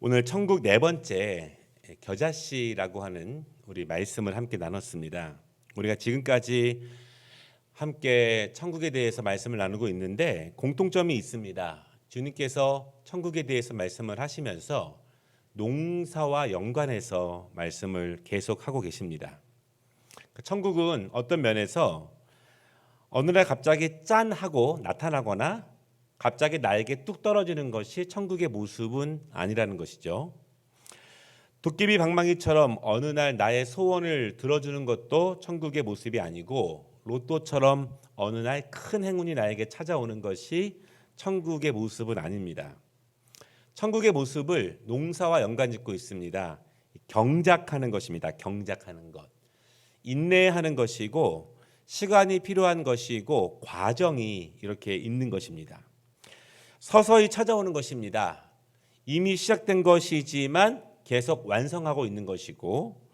오늘 천국 네 번째 겨자씨라고 하는 우리 말씀을 함께 나눴습니다. 우리가 지금까지 함께 천국에 대해서 말씀을 나누고 있는데 공통점이 있습니다. 주님께서 천국에 대해서 말씀을 하시면서 농사와 연관해서 말씀을 계속하고 계십니다. 천국은 어떤 면에서 어느 날 갑자기 짠 하고 나타나거나 갑자기 나에게 뚝 떨어지는 것이 천국의 모습은 아니라는 것이죠. 도깨비 방망이처럼 어느 날 나의 소원을 들어주는 것도 천국의 모습이 아니고 로또처럼 어느 날 큰 행운이 나에게 찾아오는 것이 천국의 모습은 아닙니다. 천국의 모습을 농사와 연관짓고 있습니다. 경작하는 것입니다. 경작하는 것. 인내하는 것이고 시간이 필요한 것이고 과정이 이렇게 있는 것입니다. 서서히 찾아오는 것입니다. 이미 시작된 것이지만 계속 완성하고 있는 것이고,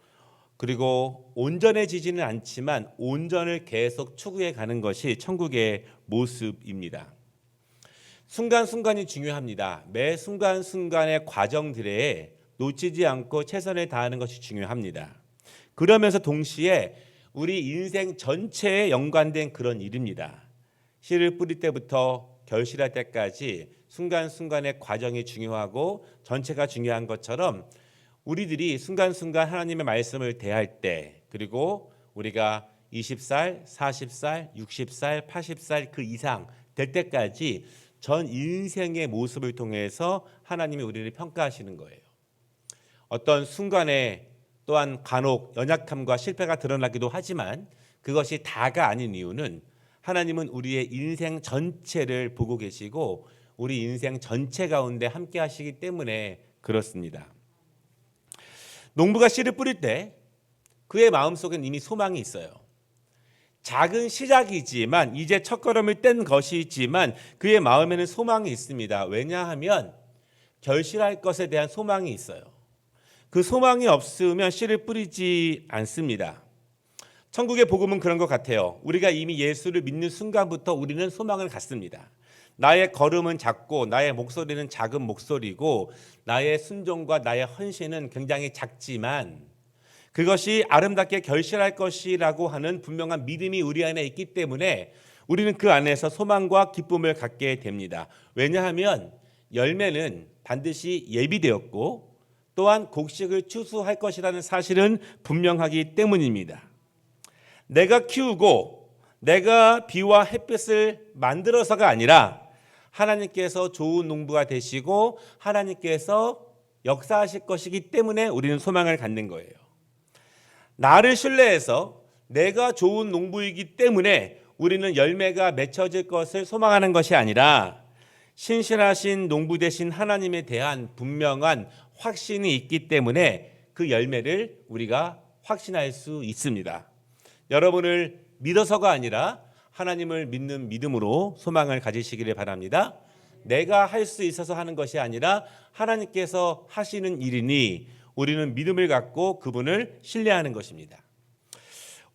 그리고 온전해지지는 않지만 온전을 계속 추구해 가는 것이 천국의 모습입니다. 순간순간이 중요합니다. 매 순간순간의 과정들에 놓치지 않고 최선을 다하는 것이 중요합니다. 그러면서 동시에 우리 인생 전체에 연관된 그런 일입니다. 씨를 뿌릴 때부터 결실할 때까지 순간순간의 과정이 중요하고 전체가 중요한 것처럼 우리들이 순간순간 하나님의 말씀을 대할 때, 그리고 우리가 20살, 40살, 60살, 80살 그 이상 될 때까지 전 인생의 모습을 통해서 하나님이 우리를 평가하시는 거예요. 어떤 순간에 또한 간혹 연약함과 실패가 드러나기도 하지만 그것이 다가 아닌 이유는 하나님은 우리의 인생 전체를 보고 계시고 우리 인생 전체 가운데 함께 하시기 때문에 그렇습니다. 농부가 씨를 뿌릴 때 그의 마음속엔 이미 소망이 있어요. 작은 시작이지만 이제 첫걸음을 뗀 것이지만 그의 마음에는 소망이 있습니다. 왜냐하면 결실할 것에 대한 소망이 있어요. 그 소망이 없으면 씨를 뿌리지 않습니다. 천국의 복음은 그런 것 같아요. 우리가 이미 예수를 믿는 순간부터 우리는 소망을 갖습니다. 나의 걸음은 작고 나의 목소리는 작은 목소리고 나의 순종과 나의 헌신은 굉장히 작지만 그것이 아름답게 결실할 것이라고 하는 분명한 믿음이 우리 안에 있기 때문에 우리는 그 안에서 소망과 기쁨을 갖게 됩니다. 왜냐하면 열매는 반드시 예비되었고 또한 곡식을 추수할 것이라는 사실은 분명하기 때문입니다. 내가 키우고 내가 비와 햇빛을 만들어서가 아니라 하나님께서 좋은 농부가 되시고 하나님께서 역사하실 것이기 때문에 우리는 소망을 갖는 거예요. 나를 신뢰해서 내가 좋은 농부이기 때문에 우리는 열매가 맺혀질 것을 소망하는 것이 아니라 신실하신 농부 되신 하나님에 대한 분명한 확신이 있기 때문에 그 열매를 우리가 확신할 수 있습니다. 여러분을 믿어서가 아니라 하나님을 믿는 믿음으로 소망을 가지시기를 바랍니다. 내가 할 수 있어서 하는 것이 아니라 하나님께서 하시는 일이니 우리는 믿음을 갖고 그분을 신뢰하는 것입니다.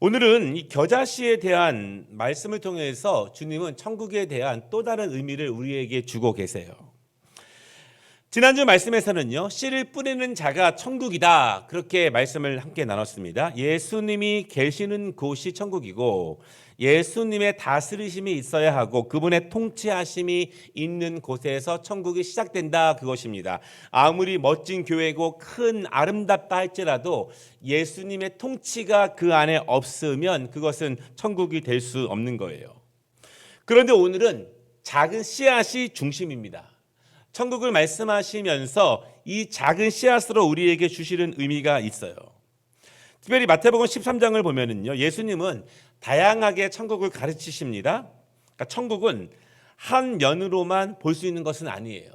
오늘은 이 겨자씨에 대한 말씀을 통해서 주님은 천국에 대한 또 다른 의미를 우리에게 주고 계세요. 지난주 말씀에서는요, 씨를 뿌리는 자가 천국이다 그렇게 말씀을 함께 나눴습니다. 예수님이 계시는 곳이 천국이고 예수님의 다스리심이 있어야 하고 그분의 통치하심이 있는 곳에서 천국이 시작된다 그것입니다. 아무리 멋진 교회고 큰 아름답다 할지라도 예수님의 통치가 그 안에 없으면 그것은 천국이 될 수 없는 거예요. 그런데 오늘은 작은 씨앗이 중심입니다. 천국을 말씀하시면서 이 작은 씨앗으로 우리에게 주시는 의미가 있어요. 특별히 마태복음 13장을 보면은요, 예수님은 다양하게 천국을 가르치십니다. 그러니까 천국은 한 면으로만 볼 수 있는 것은 아니에요.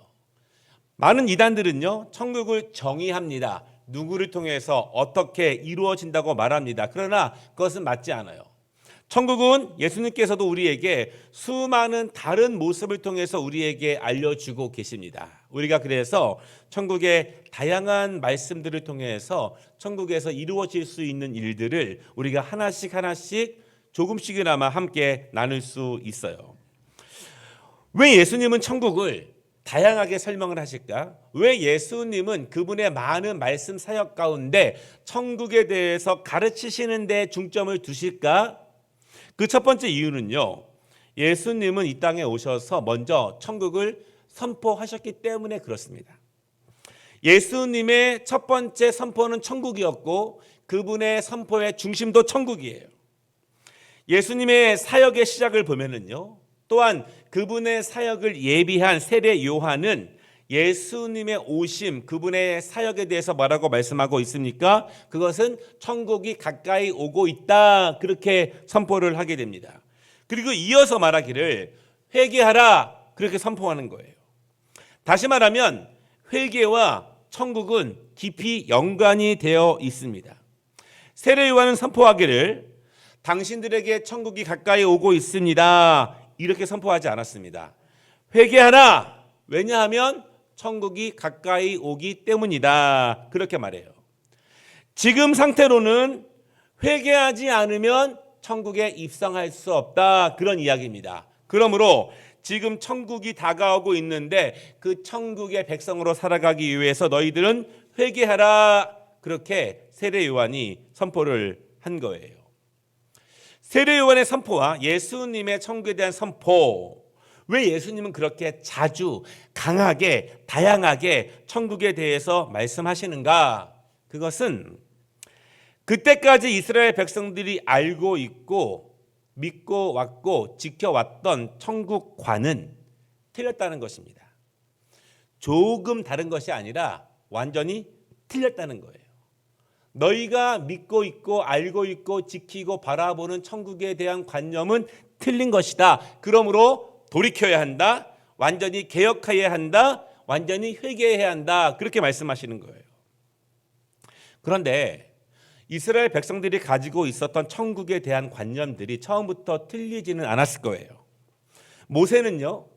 많은 이단들은요, 천국을 정의합니다. 누구를 통해서 어떻게 이루어진다고 말합니다. 그러나 그것은 맞지 않아요. 천국은 예수님께서도 우리에게 수많은 다른 모습을 통해서 우리에게 알려주고 계십니다. 우리가 그래서 천국의 다양한 말씀들을 통해서 천국에서 이루어질 수 있는 일들을 우리가 하나씩 조금씩이나마 함께 나눌 수 있어요. 왜 예수님은 천국을 다양하게 설명을 하실까? 왜 예수님은 그분의 많은 말씀 사역 가운데 천국에 대해서 가르치시는 데 중점을 두실까? 그 첫 번째 이유는요, 예수님은 이 땅에 오셔서 먼저 천국을 선포하셨기 때문에 그렇습니다. 예수님의 첫 번째 선포는 천국이었고 그분의 선포의 중심도 천국이에요. 예수님의 사역의 시작을 보면은요, 또한 그분의 사역을 예비한 세례 요한은 예수님의 오심, 그분의 사역에 대해서 뭐라고 말씀하고 있습니까? 그것은 천국이 가까이 오고 있다, 그렇게 선포를 하게 됩니다. 그리고 이어서 말하기를 회개하라, 그렇게 선포하는 거예요. 다시 말하면 회개와 천국은 깊이 연관이 되어 있습니다. 세례 요한은 선포하기를 당신들에게 천국이 가까이 오고 있습니다, 이렇게 선포하지 않았습니다. 회개하라, 왜냐하면 천국이 가까이 오기 때문이다, 그렇게 말해요. 지금 상태로는 회개하지 않으면 천국에 입성할 수 없다, 그런 이야기입니다. 그러므로 지금 천국이 다가오고 있는데 그 천국의 백성으로 살아가기 위해서 너희들은 회개하라, 그렇게 세례 요한이 선포를 한 거예요. 세례 요한의 선포와 예수님의 천국에 대한 선포, 왜 예수님은 그렇게 자주 강하게 다양하게 천국에 대해서 말씀하시는가? 그것은 그때까지 이스라엘 백성들이 알고 있고 믿고 왔고 지켜왔던 천국과는 틀렸다는 것입니다. 조금 다른 것이 아니라 완전히 틀렸다는 거예요. 너희가 믿고 있고 알고 있고 지키고 바라보는 천국에 대한 관념은 틀린 것이다. 그러므로 돌이켜야 한다, 완전히 개혁해야 한다, 완전히 회개해야 한다, 그렇게 말씀하시는 거예요. 그런데 이스라엘 백성들이 가지고 있었던 천국에 대한 관념들이 처음부터 틀리지는 않았을 거예요. 모세는요,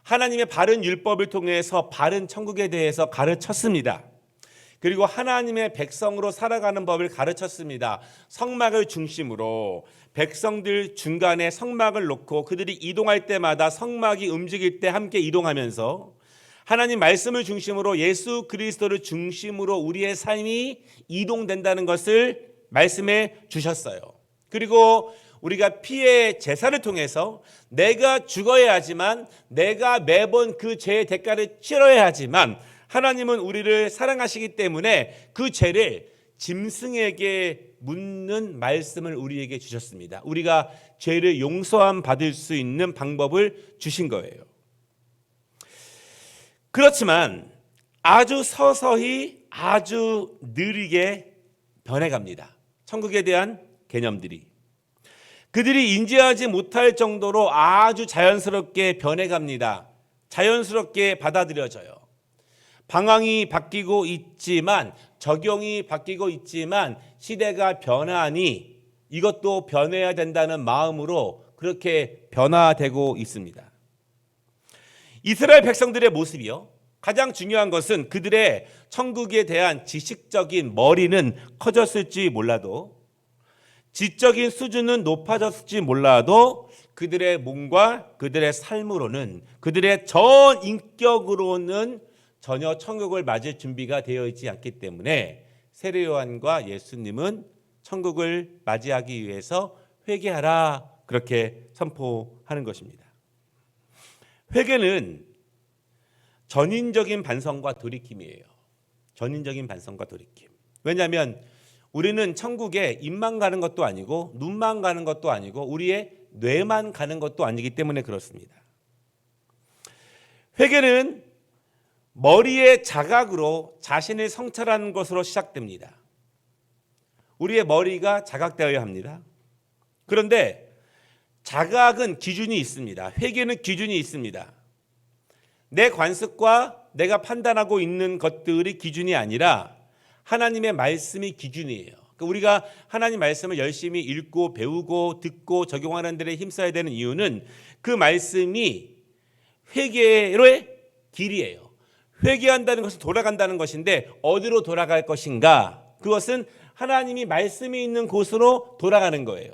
하나님의 바른 율법을 통해서 바른 천국에 대해서 가르쳤습니다. 그리고 하나님의 백성으로 살아가는 법을 가르쳤습니다. 성막을 중심으로 백성들 중간에 성막을 놓고 그들이 이동할 때마다 성막이 움직일 때 함께 이동하면서 하나님 말씀을 중심으로 예수 그리스도를 중심으로 우리의 삶이 이동된다는 것을 말씀해 주셨어요. 그리고 우리가 피의 제사를 통해서 내가 죽어야 하지만, 내가 매번 그 죄의 대가를 치러야 하지만 하나님은 우리를 사랑하시기 때문에 그 죄를 짐승에게 묻는 말씀을 우리에게 주셨습니다. 우리가 죄를 용서함 받을 수 있는 방법을 주신 거예요. 그렇지만 아주 서서히 아주 느리게 변해갑니다. 천국에 대한 개념들이. 그들이 인지하지 못할 정도로 아주 자연스럽게 변해갑니다. 자연스럽게 받아들여져요. 방향이 바뀌고 있지만, 적용이 바뀌고 있지만 시대가 변하니 이것도 변해야 된다는 마음으로 그렇게 변화되고 있습니다. 이스라엘 백성들의 모습이요, 가장 중요한 것은 그들의 천국에 대한 지식적인 머리는 커졌을지 몰라도, 지적인 수준은 높아졌을지 몰라도 그들의 몸과 그들의 삶으로는, 그들의 전 인격으로는 전혀 천국을 맞을 준비가 되어 있지 않기 때문에 세례 요한과 예수님은 천국을 맞이하기 위해서 회개하라, 그렇게 선포하는 것입니다. 회개는 전인적인 반성과 돌이킴이에요. 전인적인 반성과 돌이킴. 왜냐하면 우리는 천국에 입만 가는 것도 아니고 눈만 가는 것도 아니고 우리의 뇌만 가는 것도 아니기 때문에 그렇습니다. 회개는 머리의 자각으로 자신을 성찰하는 것으로 시작됩니다. 우리의 머리가 자각되어야 합니다. 그런데 자각은 기준이 있습니다. 회개는 기준이 있습니다. 내 관습과 내가 판단하고 있는 것들이 기준이 아니라 하나님의 말씀이 기준이에요. 우리가 하나님 말씀을 열심히 읽고 배우고 듣고 적용하는 데에 힘써야 되는 이유는 그 말씀이 회개의 길이에요. 회개한다는 것은 돌아간다는 것인데 어디로 돌아갈 것인가? 그것은 하나님이 말씀이 있는 곳으로 돌아가는 거예요.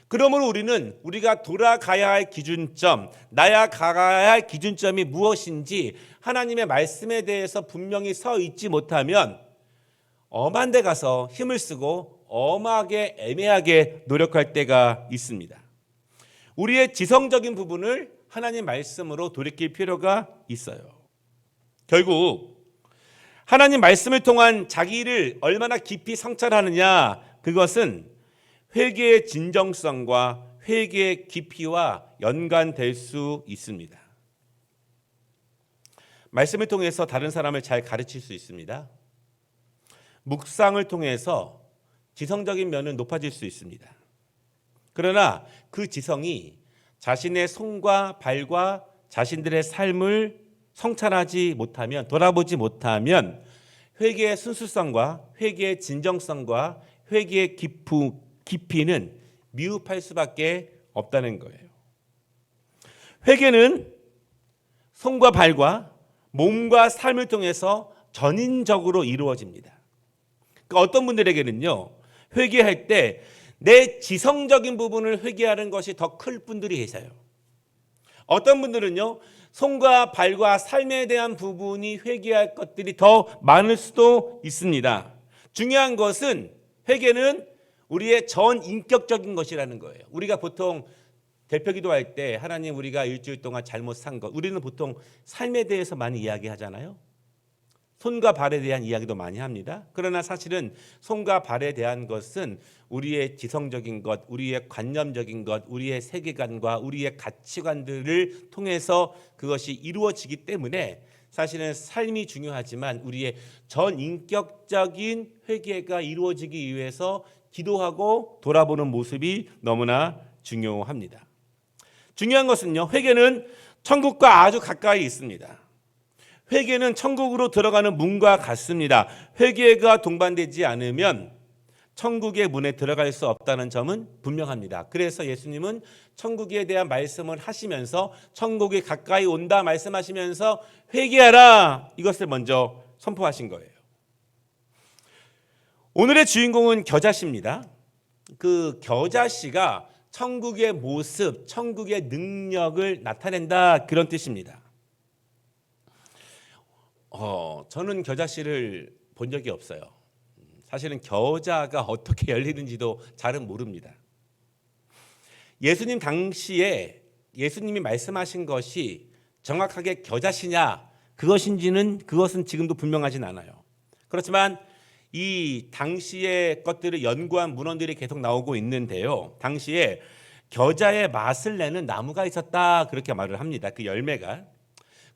그러므로 우리는 우리가 돌아가야 할 기준점, 나야 가야 할 기준점이 무엇인지 하나님의 말씀에 대해서 분명히 서 있지 못하면 엄한 데 가서 힘을 쓰고 엄하게 애매하게 노력할 때가 있습니다. 우리의 지성적인 부분을 하나님 말씀으로 돌이킬 필요가 있어요. 결국 하나님 말씀을 통한 자기를 얼마나 깊이 성찰하느냐, 그것은 회개의 진정성과 회개의 깊이와 연관될 수 있습니다. 말씀을 통해서 다른 사람을 잘 가르칠 수 있습니다. 묵상을 통해서 지성적인 면은 높아질 수 있습니다. 그러나 그 지성이 자신의 손과 발과 자신들의 삶을 성찰하지 못하면, 돌아보지 못하면 회개의 순수성과 회개의 진정성과 회개의 깊이는 미흡할 수밖에 없다는 거예요. 회개는 손과 발과 몸과 삶을 통해서 전인적으로 이루어집니다. 그러니까 어떤 분들에게는요, 회개할 때 내 지성적인 부분을 회개하는 것이 더 클 분들이 계세요. 어떤 분들은요, 손과 발과 삶에 대한 부분이 회개할 것들이 더 많을 수도 있습니다. 중요한 것은 회개는 우리의 전 인격적인 것이라는 거예요. 우리가 보통 대표 기도할 때 하나님 우리가 일주일 동안 잘못 산 것, 우리는 보통 삶에 대해서 많이 이야기하잖아요. 손과 발에 대한 이야기도 많이 합니다. 그러나 사실은 손과 발에 대한 것은 우리의 지성적인 것, 우리의 관념적인 것, 우리의 세계관과 우리의 가치관들을 통해서 그것이 이루어지기 때문에 사실은 삶이 중요하지만 우리의 전인격적인 회개가 이루어지기 위해서 기도하고 돌아보는 모습이 너무나 중요합니다. 중요한 것은요, 회개는 천국과 아주 가까이 있습니다. 회개는 천국으로 들어가는 문과 같습니다. 회개가 동반되지 않으면 천국의 문에 들어갈 수 없다는 점은 분명합니다. 그래서 예수님은 천국에 대한 말씀을 하시면서 천국이 가까이 온다 말씀하시면서 회개하라, 이것을 먼저 선포하신 거예요. 오늘의 주인공은 겨자씨입니다. 그 겨자씨가 천국의 모습, 천국의 능력을 나타낸다, 그런 뜻입니다. 저는 겨자씨를 본 적이 없어요. 사실은 겨자가 어떻게 열리는지도 잘은 모릅니다. 예수님 당시에 예수님이 말씀하신 것이 정확하게 겨자씨냐 그것은 지금도 분명하진 않아요. 그렇지만 이 당시의 것들을 연구한 문헌들이 계속 나오고 있는데요. 당시에 겨자의 맛을 내는 나무가 있었다, 그렇게 말을 합니다. 그 열매가.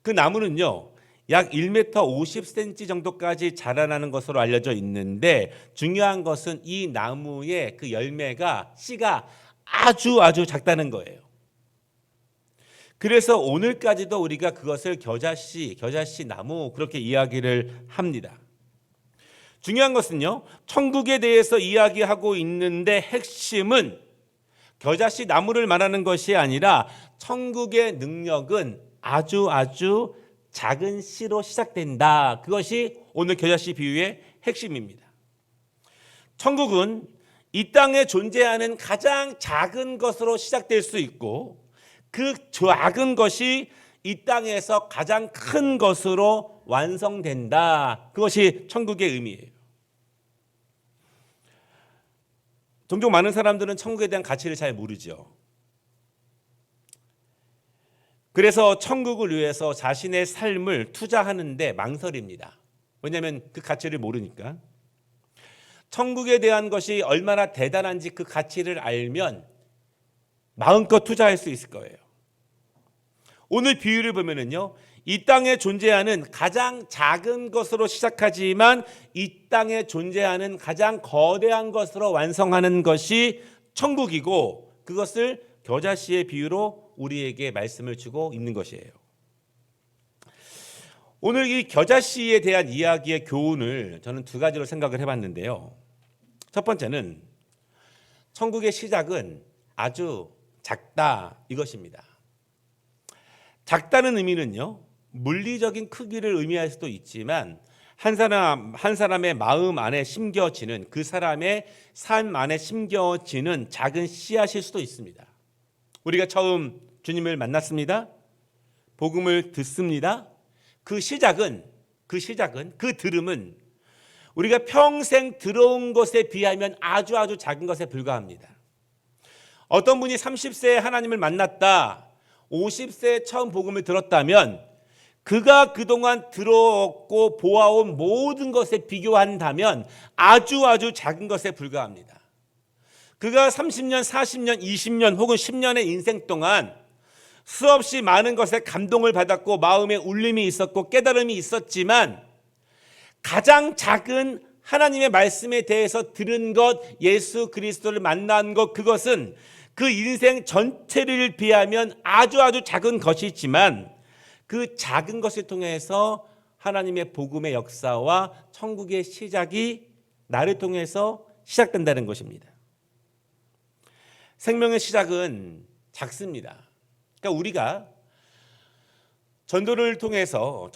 그 나무는요, 약 1m 50cm 정도까지 자라나는 것으로 알려져 있는데 중요한 것은 이 나무의 그 열매가, 씨가 아주 작다는 거예요. 그래서 오늘까지도 우리가 그것을 겨자씨 나무, 그렇게 이야기를 합니다. 중요한 것은요, 천국에 대해서 이야기하고 있는데 핵심은 겨자씨 나무를 말하는 것이 아니라 천국의 능력은 아주 작은 씨로 시작된다. 그것이 오늘 겨자씨 비유의 핵심입니다. 천국은 이 땅에 존재하는 가장 작은 것으로 시작될 수 있고 그 작은 것이 이 땅에서 가장 큰 것으로 완성된다. 그것이 천국의 의미예요. 종종 많은 사람들은 천국에 대한 가치를 잘 모르죠. 그래서 천국을 위해서 자신의 삶을 투자하는데 망설입니다. 왜냐하면 그 가치를 모르니까. 천국에 대한 것이 얼마나 대단한지 그 가치를 알면 마음껏 투자할 수 있을 거예요. 오늘 비유를 보면은요, 이 땅에 존재하는 가장 작은 것으로 시작하지만 이 땅에 존재하는 가장 거대한 것으로 완성하는 것이 천국이고, 그것을 겨자씨의 비유로 우리에게 말씀을 주고 있는 것이에요. 오늘 이 겨자씨에 대한 이야기의 교훈을 저는 두 가지로 생각을 해봤는데요. 첫 번째는 천국의 시작은 아주 작다, 이것입니다. 작다는 의미는요, 물리적인 크기를 의미할 수도 있지만 한 사람의 마음 안에 심겨지는, 그 사람의 삶 안에 심겨지는 작은 씨앗일 수도 있습니다. 우리가 처음 주님을 만났습니다. 복음을 듣습니다. 그 시작은 그 들음은 우리가 평생 들어온 것에 비하면 아주 작은 것에 불과합니다. 어떤 분이 30세에 하나님을 만났다, 50세에 처음 복음을 들었다면 그가 그동안 들어왔고 보아온 모든 것에 비교한다면 아주 작은 것에 불과합니다. 그가 30년, 40년, 20년 혹은 10년의 인생 동안 수없이 많은 것에 감동을 받았고 마음에 울림이 있었고 깨달음이 있었지만 가장 작은 하나님의 말씀에 대해서 들은 것, 예수 그리스도를 만난 것, 그것은 그 인생 전체를 비하면 아주 작은 것이지만 그 작은 것을 통해서 하나님의 복음의 역사와 천국의 시작이 나를 통해서 시작된다는 것입니다. 생명의 시작은 작습니다. 그러니까 우리가 전도를 통해서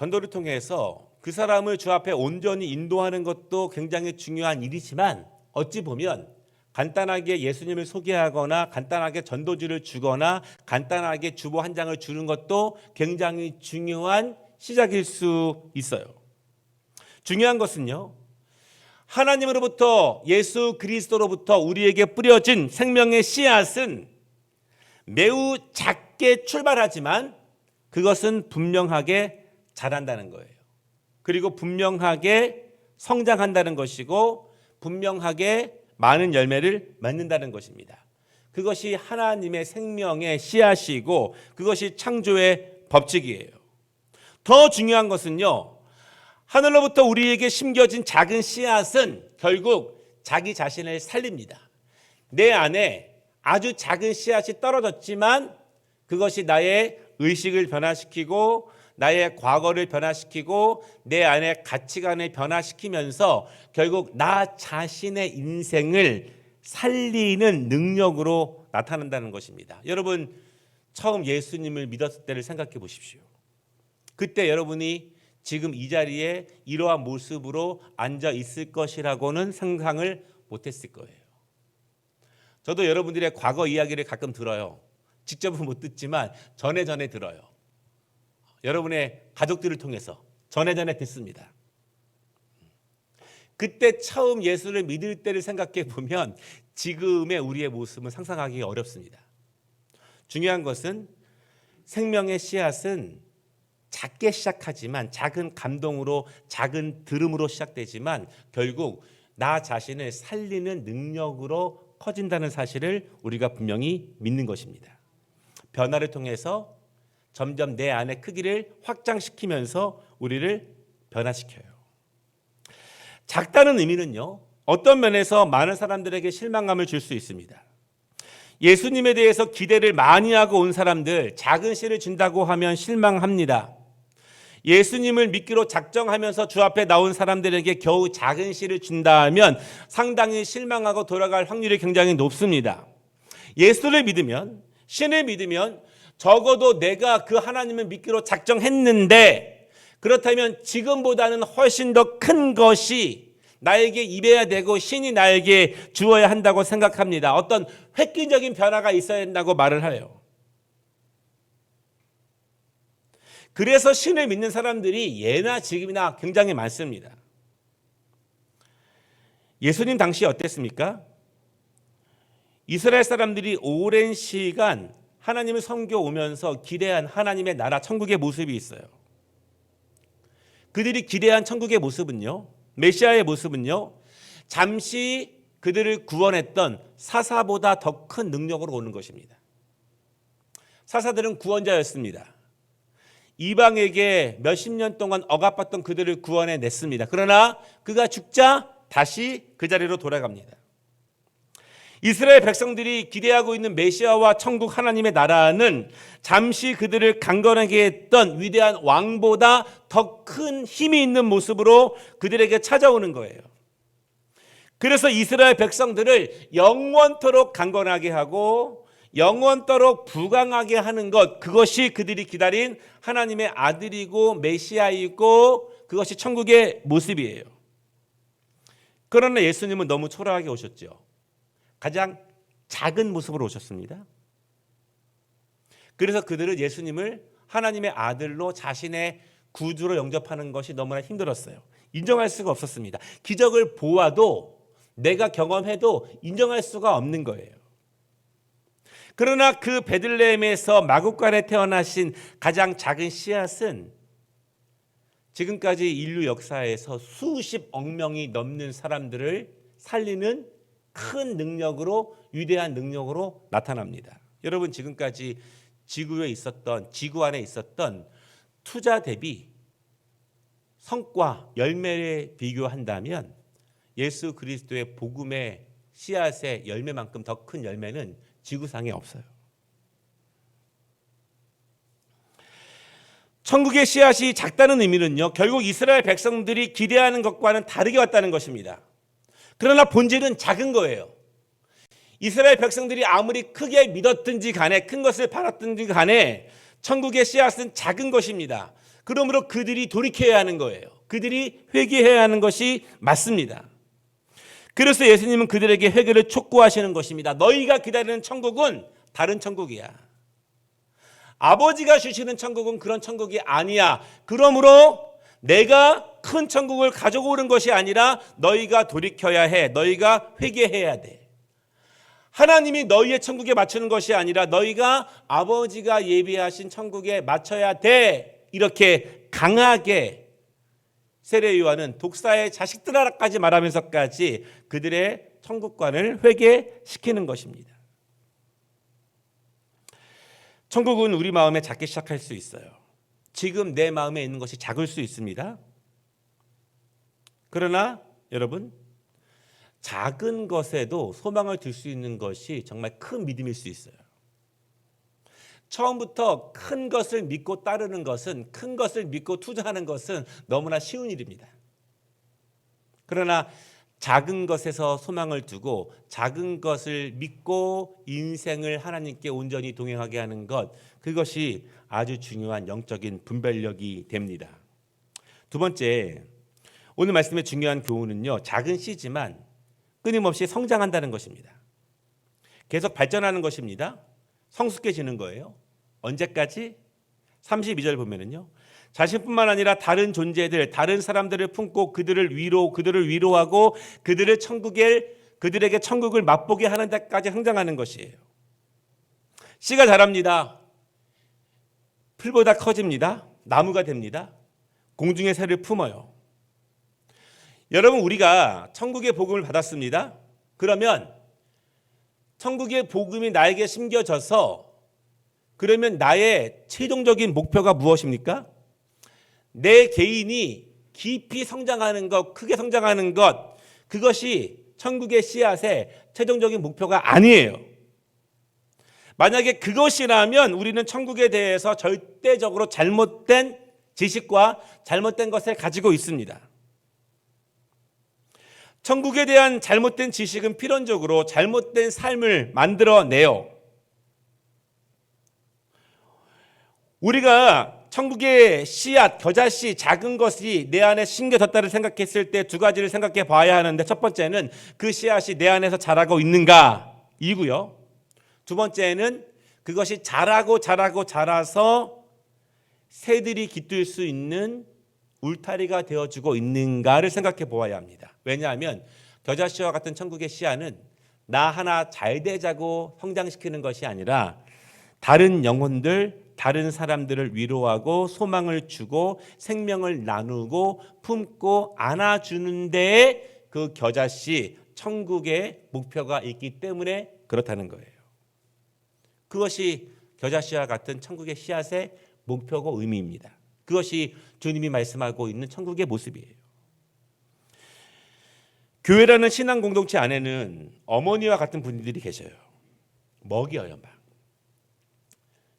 그 사람을 주 앞에 온전히 인도하는 것도 굉장히 중요한 일이지만 어찌 보면 간단하게 예수님을 소개하거나 간단하게 전도지를 주거나 간단하게 주보 한 장을 주는 것도 굉장히 중요한 시작일 수 있어요. 중요한 것은요, 하나님으로부터, 예수 그리스도로부터 우리에게 뿌려진 생명의 씨앗은 매우 작게 출발하지만 그것은 분명하게 자란다는 거예요. 그리고 분명하게 성장한다는 것이고 분명하게 많은 열매를 맺는다는 것입니다. 그것이 하나님의 생명의 씨앗이고 그것이 창조의 법칙이에요. 더 중요한 것은요, 하늘로부터 우리에게 심겨진 작은 씨앗은 결국 자기 자신을 살립니다. 내 안에 아주 작은 씨앗이 떨어졌지만 그것이 나의 의식을 변화시키고 나의 과거를 변화시키고 내 안의 가치관을 변화시키면서 결국 나 자신의 인생을 살리는 능력으로 나타난다는 것입니다. 여러분, 처음 예수님을 믿었을 때를 생각해 보십시오. 그때 여러분이 지금 이 자리에 이러한 모습으로 앉아 있을 것이라고는 상상을 못했을 거예요. 저도 여러분들의 과거 이야기를 가끔 들어요. 직접은 못 듣지만 전에 들어요. 여러분의 가족들을 통해서 전에 듣습니다. 그때 처음 예수를 믿을 때를 생각해 보면 지금의 우리의 모습은 상상하기 어렵습니다. 중요한 것은 생명의 씨앗은 작게 시작하지만 작은 감동으로, 작은 들음으로 시작되지만 결국 나 자신을 살리는 능력으로 커진다는 사실을 우리가 분명히 믿는 것입니다. 변화를 통해서 점점 내 안의 크기를 확장시키면서 우리를 변화시켜요. 작다는 의미는요, 어떤 면에서 많은 사람들에게 실망감을 줄 수 있습니다. 예수님에 대해서 기대를 많이 하고 온 사람들, 작은 씨를 준다고 하면 실망합니다. 예수님을 믿기로 작정하면서 주 앞에 나온 사람들에게 겨우 작은 씨를 준다 하면 상당히 실망하고 돌아갈 확률이 굉장히 높습니다. 예수를 믿으면, 신을 믿으면 적어도 내가 그 하나님을 믿기로 작정했는데 그렇다면 지금보다는 훨씬 더 큰 것이 나에게 입어야 되고 신이 나에게 주어야 한다고 생각합니다. 어떤 획기적인 변화가 있어야 된다고 말을 해요. 그래서 신을 믿는 사람들이 예나 지금이나 굉장히 많습니다. 예수님 당시 어땠습니까? 이스라엘 사람들이 오랜 시간 하나님을 섬겨오면서 기대한 하나님의 나라 천국의 모습이 있어요. 그들이 기대한 천국의 모습은요, 메시아의 모습은요, 잠시 그들을 구원했던 사사보다 더 큰 능력으로 오는 것입니다. 사사들은 구원자였습니다. 이방에게 몇십 년 동안 억압받던 그들을 구원해냈습니다. 그러나 그가 죽자 다시 그 자리로 돌아갑니다. 이스라엘 백성들이 기대하고 있는 메시아와 천국 하나님의 나라는 잠시 그들을 강건하게 했던 위대한 왕보다 더 큰 힘이 있는 모습으로 그들에게 찾아오는 거예요. 그래서 이스라엘 백성들을 영원토록 강건하게 하고 영원토록 부강하게 하는 것, 그것이 그들이 기다린 하나님의 아들이고 메시아이고 그것이 천국의 모습이에요. 그러나 예수님은 너무 초라하게 오셨죠. 가장 작은 모습으로 오셨습니다. 그래서 그들은 예수님을 하나님의 아들로 자신의 구주로 영접하는 것이 너무나 힘들었어요. 인정할 수가 없었습니다. 기적을 보아도 내가 경험해도 인정할 수가 없는 거예요. 그러나 그 베들레헴에서 마구간에 태어나신 가장 작은 씨앗은 지금까지 인류 역사에서 수십억 명이 넘는 사람들을 살리는 큰 능력으로, 위대한 능력으로 나타납니다. 여러분, 지금까지 지구 안에 있었던 투자 대비 성과, 열매에 비교한다면 예수 그리스도의 복음의 씨앗의 열매만큼 더 큰 열매는 지구상에 없어요. 천국의 씨앗이 작다는 의미는요, 결국 이스라엘 백성들이 기대하는 것과는 다르게 왔다는 것입니다. 그러나 본질은 작은 거예요. 이스라엘 백성들이 아무리 크게 믿었든지 간에, 큰 것을 바랐든지 간에 천국의 씨앗은 작은 것입니다. 그러므로 그들이 돌이켜야 하는 거예요. 그들이 회개해야 하는 것이 맞습니다. 그래서 예수님은 그들에게 회개를 촉구하시는 것입니다. 너희가 기다리는 천국은 다른 천국이야. 아버지가 주시는 천국은 그런 천국이 아니야. 그러므로 내가 큰 천국을 가지고 오는 것이 아니라 너희가 돌이켜야 해. 너희가 회개해야 돼. 하나님이 너희의 천국에 맞추는 것이 아니라 너희가 아버지가 예비하신 천국에 맞춰야 돼. 이렇게 강하게 세례 요한은 독사의 자식들아라까지 말하면서까지 그들의 천국관을 회개시키는 것입니다. 천국은 우리 마음에 작게 시작할 수 있어요. 지금 내 마음에 있는 것이 작을 수 있습니다. 그러나 여러분, 작은 것에도 소망을 둘 수 있는 것이 정말 큰 믿음일 수 있어요. 처음부터 큰 것을 믿고 따르는 것은, 큰 것을 믿고 투자하는 것은 너무나 쉬운 일입니다. 그러나 작은 것에서 소망을 두고 작은 것을 믿고 인생을 하나님께 온전히 동행하게 하는 것, 그것이 아주 중요한 영적인 분별력이 됩니다. 두 번째, 오늘 말씀의 중요한 교훈은요, 작은 씨지만 끊임없이 성장한다는 것입니다. 계속 발전하는 것입니다. 성숙해지는 거예요. 언제까지? 32절 보면은요, 자신뿐만 아니라 다른 존재들, 다른 사람들을 품고 그들을 위로하고 그들에게 천국을 맛보게 하는 데까지 성장하는 것이에요. 씨가 자랍니다. 풀보다 커집니다. 나무가 됩니다. 공중의 새를 품어요. 여러분, 우리가 천국의 복음을 받았습니다. 그러면 천국의 복음이 나에게 심겨져서, 그러면 나의 최종적인 목표가 무엇입니까? 내 개인이 깊이 성장하는 것, 크게 성장하는 것, 그것이 천국의 씨앗의 최종적인 목표가 아니에요. 만약에 그것이라면 우리는 천국에 대해서 절대적으로 잘못된 지식과 잘못된 것을 가지고 있습니다. 천국에 대한 잘못된 지식은 필연적으로 잘못된 삶을 만들어내요. 우리가 천국의 씨앗, 겨자씨, 작은 것이 내 안에 심겨졌다를 생각했을 때 두 가지를 생각해 봐야 하는데, 첫 번째는 그 씨앗이 내 안에서 자라고 있는가 이고요. 두 번째는 그것이 자라서 새들이 깃들 수 있는 울타리가 되어주고 있는가를 생각해 보아야 합니다. 왜냐하면 겨자씨와 같은 천국의 씨앗은 나 하나 잘 되자고 성장시키는 것이 아니라 다른 영혼들, 다른 사람들을 위로하고 소망을 주고 생명을 나누고 품고 안아주는 데에 그 겨자씨, 천국의 목표가 있기 때문에 그렇다는 거예요. 그것이 겨자씨와 같은 천국의 씨앗의 목표고 의미입니다. 그것이 주님이 말씀하고 있는 천국의 모습이에요. 교회라는 신앙 공동체 안에는 어머니와 같은 분들이 계셔요. 먹여요, 막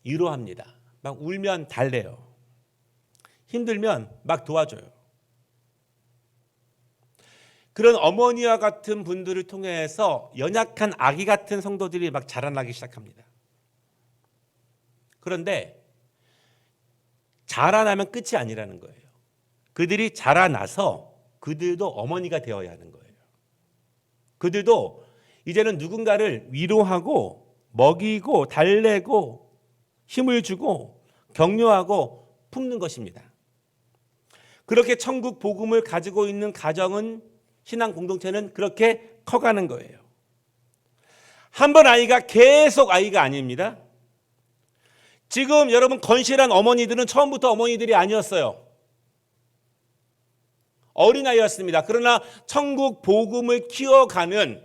위로합니다. 막 울면 달래요. 힘들면 막 도와줘요. 그런 어머니와 같은 분들을 통해서 연약한 아기 같은 성도들이 막 자라나기 시작합니다. 그런데 자라나면 끝이 아니라는 거예요. 그들이 자라나서 그들도 어머니가 되어야 하는 거예요. 그들도 이제는 누군가를 위로하고 먹이고 달래고 힘을 주고 격려하고 품는 것입니다. 그렇게 천국 복음을 가지고 있는 가정은, 신앙 공동체는 그렇게 커가는 거예요. 한 번 아이가 계속 아이가 아닙니다. 지금 여러분 건실한 어머니들은 처음부터 어머니들이 아니었어요. 어린아이였습니다. 그러나 천국 복음을 키워가는,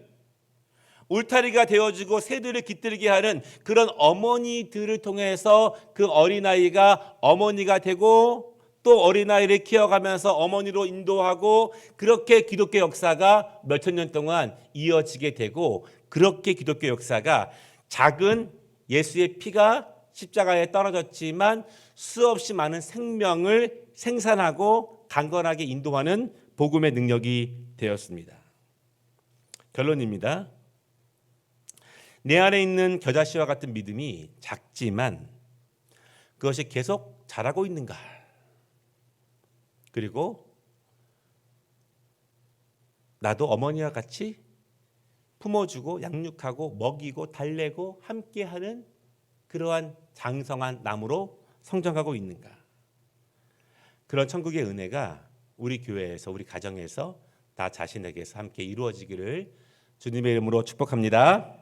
울타리가 되어주고 새들을 깃들게 하는 그런 어머니들을 통해서 그 어린아이가 어머니가 되고 또 어린아이를 키워가면서 어머니로 인도하고, 그렇게 기독교 역사가 몇천 년 동안 이어지게 되고, 그렇게 기독교 역사가 작은 예수의 피가 십자가에 떨어졌지만 수없이 많은 생명을 생산하고 강건하게 인도하는 복음의 능력이 되었습니다. 결론입니다. 내 안에 있는 겨자씨와 같은 믿음이 작지만 그것이 계속 자라고 있는가? 그리고 나도 어머니와 같이 품어주고 양육하고 먹이고 달래고 함께하는 그러한 장성한 나무로 성장하고 있는가? 그런 천국의 은혜가 우리 교회에서, 우리 가정에서 다 자신에게서 함께 이루어지기를 주님의 이름으로 축복합니다.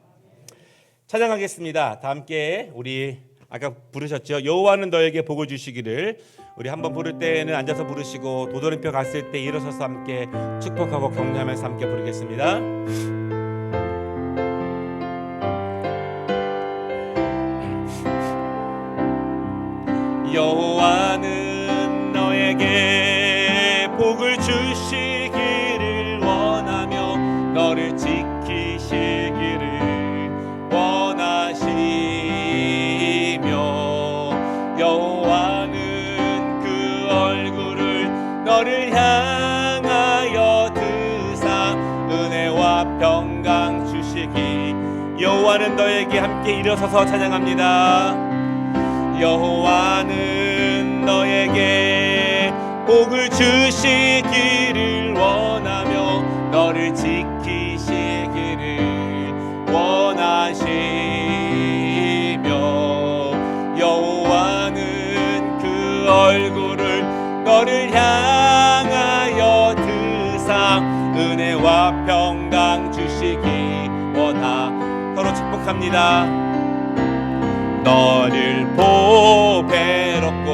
찬양하겠습니다. 다 함께 우리 아까 부르셨죠? 여호와는 너에게 복을 주시기를. 우리 한번 부를 때는 앉아서 부르시고 도돌이표 갔을 때 일어서서 함께 축복하고 격려하면서 함께 부르겠습니다. 여호와는 너에게 복을 주시기를 원하며 너를 지키시기를 원하시며, 여호와는 그 얼굴을 너를 향하여 드사 은혜와 평강 주시기. 여호와는 너에게 함께 일어서서 찬양합니다. 여호와는 너에게 복을 주시기를 원하며 너를 지키시기를 원하시며, 여호와는 그 얼굴을 너를 향하여 드사 은혜와 평강 주시기 원하. 서로 축복합니다. 너를 보배롭고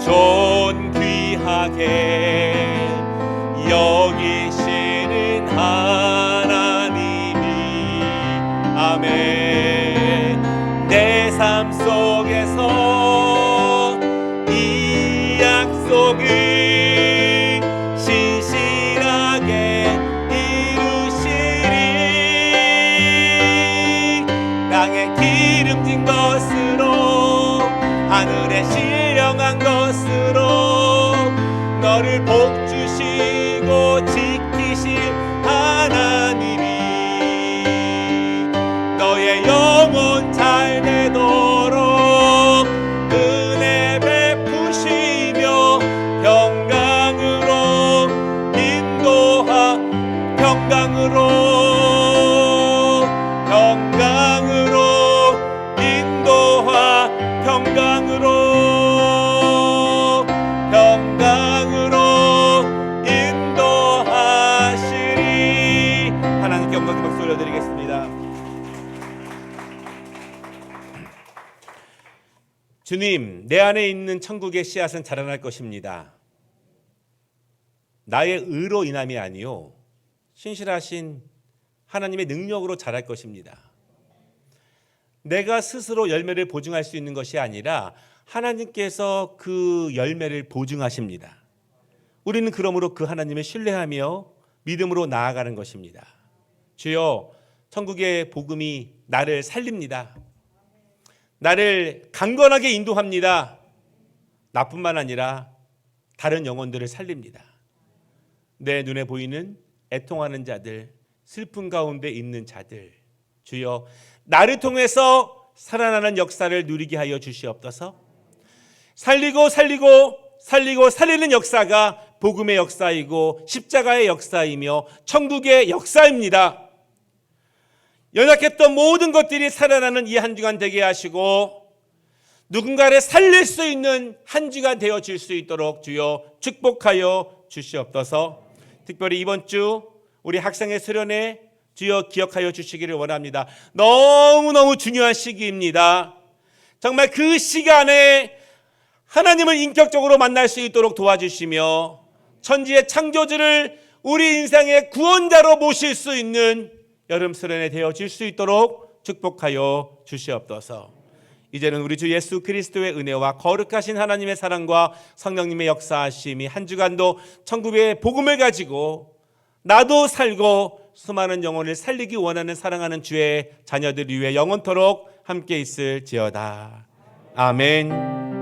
존귀하게 여기시는 하나님이, 아멘. 내 삶 속에서 이 약속을 신실하게 이루시리. 땅에 기름진 것으로 하늘에 신령한 것으로 너를 복주시고 지키실 하나님이 너의 영혼 잘 되도록 은혜 베푸시며 평강으로 인도하, 평강으로 인도하, 평강으로 인도하시리. 하나님께 영광의 박수 올려드리겠습니다. 주님, 내 안에 있는 천국의 씨앗은 자라날 것입니다. 나의 의로 인함이 아니요 신실하신 하나님의 능력으로 자랄 것입니다. 내가 스스로 열매를 보증할 수 있는 것이 아니라 하나님께서 그 열매를 보증하십니다. 우리는 그러므로 그 하나님을 신뢰하며 믿음으로 나아가는 것입니다. 주여, 천국의 복음이 나를 살립니다. 나를 강건하게 인도합니다. 나뿐만 아니라 다른 영혼들을 살립니다. 내 눈에 보이는 애통하는 자들, 슬픔 가운데 있는 자들, 주여 나를 통해서 살아나는 역사를 누리게 하여 주시옵소서. 살리고 살리고 살리는 역사가 복음의 역사이고 십자가의 역사이며 천국의 역사입니다. 연약했던 모든 것들이 살아나는 이 한 주간 되게 하시고 누군가를 살릴 수 있는 한 주간 되어질 수 있도록 주여 축복하여 주시옵소서. 특별히 이번 주 우리 학생의 수련회 주여 기억하여 주시기를 원합니다. 너무너무 중요한 시기입니다. 정말 그 시간에 하나님을 인격적으로 만날 수 있도록 도와주시며 천지의 창조주를 우리 인생의 구원자로 모실 수 있는 여름 수련회 되어질 수 있도록 축복하여 주시옵소서. 이제는 우리 주 예수 그리스도의 은혜와 거룩하신 하나님의 사랑과 성령님의 역사하심이 한 주간도 천국의 복음을 가지고 나도 살고 수많은 영혼을 살리기 원하는 사랑하는 주의 자녀들 위해 영원토록 함께 있을지어다. 아멘.